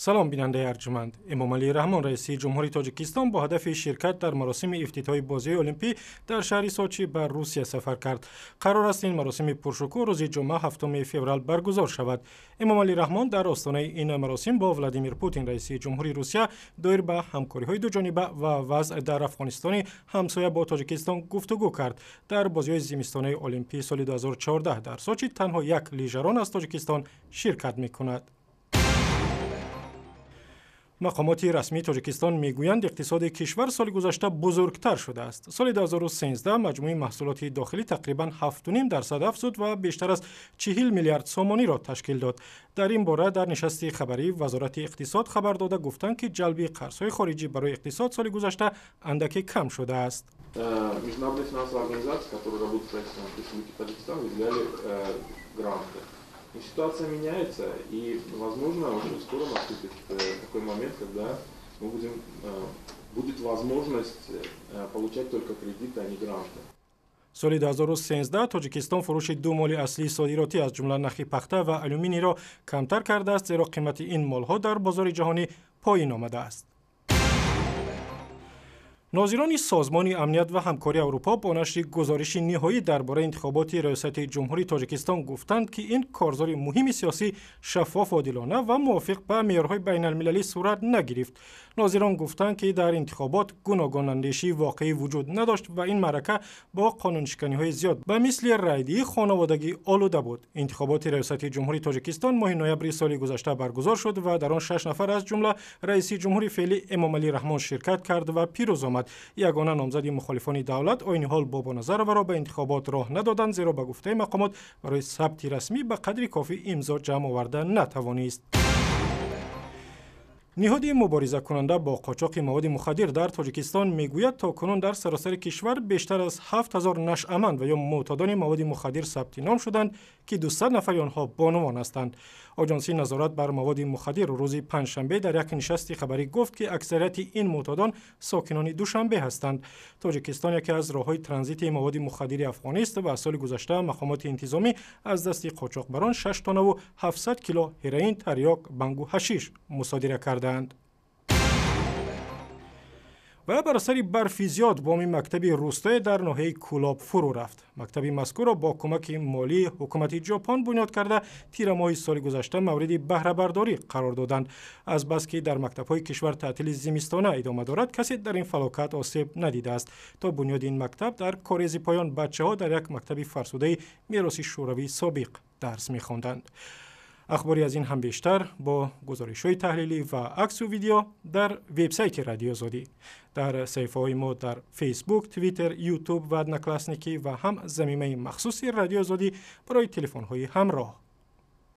سلام بیننده ارجمند. امامعلی رحمان رئیس جمهوری تاجیکستان با هدف شرکت در مراسم افتتاحی بازی المپیک در شهر سوچی بر روسیه سفر کرد. قرار است این مراسم پرشکوه روز جمعه 7 فوریه برگزار شود. امامعلی رحمان در آستانه این مراسم با ولادیمیر پوتین رئیس جمهوری روسیه دایر به همکاری‌های دوجانبه و وضع در افغانستان همسایه با تاجیکستان گفتگو کرد. در بازی‌های زمستانه المپیک سال 2014 در سوچی تنها یک لیژران از تاجیکستان شرکت می‌کند. مقامات رسمی تاجیکستان میگویند اقتصاد کشور سال گذشته بزرگتر شده است. سال 2013 مجموع محصولات داخلی تقریباً 7.5% افزود و بیشتر از 40 میلیارد سومانی را تشکیل داد. در این باره در نشست خبری وزارت اقتصاد خبر داده گفتند که جلب قرض‌های خارجی برای اقتصاد سال گذشته اندکی کم شده است. Ситуация меняется, и, возможно, очень скоро наступит такой момент, когда будет возможность получать только кредиты, а не гранты. سال 2013 تاجیکستان فروش دو مال اصلی صادراتی از جمله نخی پخته و آلومینی را کمتر کرده است، زیرا قیمت این مالها در بازار جهانی پایین آمده است. ناظران سازمان امنیت و همکاری اروپا با نشر گزارش نهایی درباره انتخابات ریاست جمهوری تاجیکستان گفتند که این کارزار مهم سیاسی شفاف و عادلانه و موافق به معیارهای بین المللی صورت نگرفت. ناظران گفتند که در انتخابات گوناگون اندیشی واقعی وجود نداشت و این معرکه با قانونشکنی‌های زیاد به مثل رایدی خانوادگی آلوده بود. انتخابات ریاست جمهوری تاجیکستان ماه نوامبر سال گذشته برگزار شد و در آن 6 نفر از جمله رئیس جمهوری فعلی امامعلی رحمان شرکت کرد و پیروز آمد. یگانه نامزد مخالفان دولت عین حال بابا نظر و را به انتخابات راه ندادند، زیرا به گفته مقامات برای ثبت رسمی به قدری کافی امضا جمع آورده نتوانست. نهاد مبارزه کننده با قاچاق مواد مخدر در تاجیکستان میگوید تاکنون در سراسر کشور بیشتر از 7000 نشأمند و یا معتادان مواد مخدر ثبت نام شدند که 200 نفر آنها بانوان هستند. آژانس نظارت بر مواد مخدر روز پنجشنبه در یک نشست خبری گفت که اکثریت این معتادان ساکنان دوشنبه هستند. تاجیکستان یکی از راههای ترانزیت مواد مخدر افغانی است و سال گذشته مقامات انتظامی از دست قاچاقبران 6 تن و 700 کیلو هروئین، تریاک، بنگ و حشیش مصادره کردند. و بر اثر برفی زیاد بام مکتب روستایی در ناحیه کولاب فرو رفت. مکتب مذکور را با کمک مالی حکومت ژاپن بنیاد کرده تیر ماه سال گذشته مورد بهره برداری قرار دادند. از بس که در مکتب‌های کشور تعطیل زمستانه ادامه دارد، کسی در این فلاکت آسیب ندیده است. تا بنیاد این مکتب در کارز پایان بچه‌ها در یک مکتب فرسوده میراثی شوروی سابق درس می‌خواندند. اخباری از این هم بیشتر با گزارش‌های تحلیلی و عکس و ویدیو در وبسایت رادیو آزادی، در صفحه‌های ما در فیسبوک، توییتر، یوتیوب و ادناکلاسنیکی و هم زمینه مخصوصی رادیو آزادی برای تلفن‌های همراه.